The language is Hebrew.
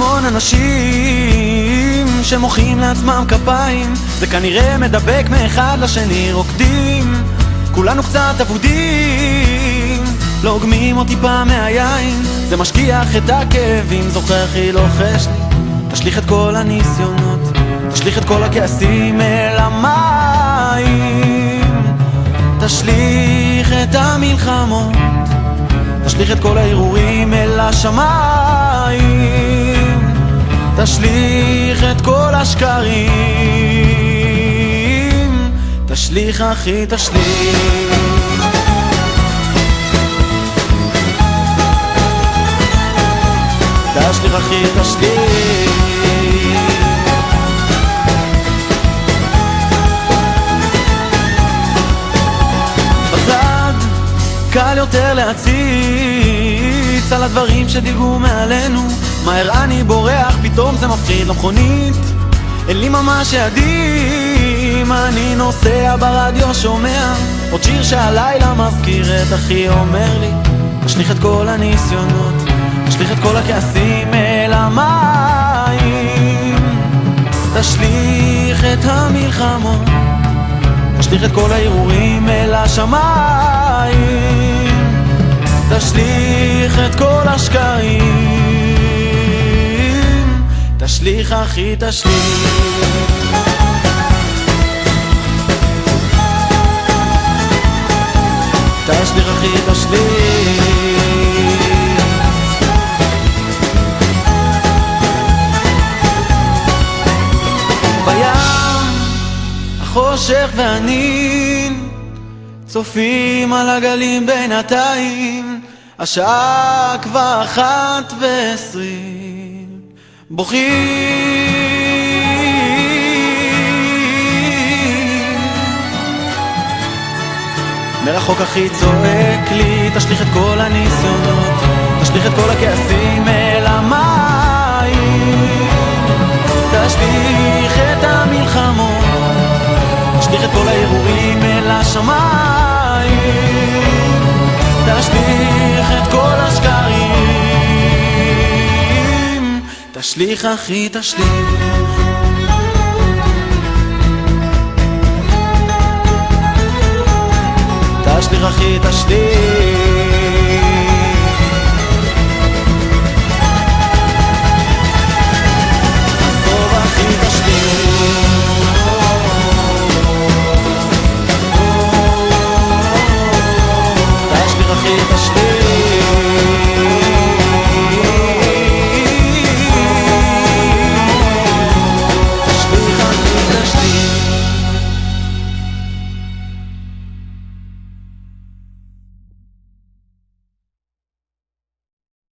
המון אנשים שמוחאים לעצמם כפיים, זה כנראה מדבק מאחד לשני. רוקדים, כולנו קצת אבודים, לא עוגמים אותי פעם מהיין, זה משכיח את הכאבים. זוכר הכי לוחש לי, תשליך את כל הניסיונות, תשליך את כל הכעסים אל המים, תשליך את המלחמות, תשליך את כל הערעורים אל השמיים, תשליך את כל השקרים, תשליך אחי תשליך. תשליך אחי תשליך. בצד קל יותר להציץ על הדברים שדיגו מעלינו, מהר אני בורח, פתאום זה מפחיד. למכונית אין לי ממש יעדים, אני נוסע ברדיו שומע עוד שיר שהלילה מזכיר את אחי אומר לי, תשליך את כל הניסיונות, תשליך את כל הכעסים אל המים, תשליך את המלחמות, תשליך את כל הערעורים אל השמיים, תשליך את כל השקרים, תשליך אחי תשליך. תשליך אחי תשליך. החושך והנין צופים על הגלים בינתיים, השעה כבר 1:20, בוכים. מרחוק אחי צועק לי, תשליך את כל הניסיונות, תשליך את כל הכעסים אל המים, תשליך את המלחמות, תשליך את כל הערעורים אל השמיים, תשליך את כל השקרים, תשליך אחי תשליך. תשליך אחי תשליך. עזוב אחי תשליך. תשליך אחי תשליך.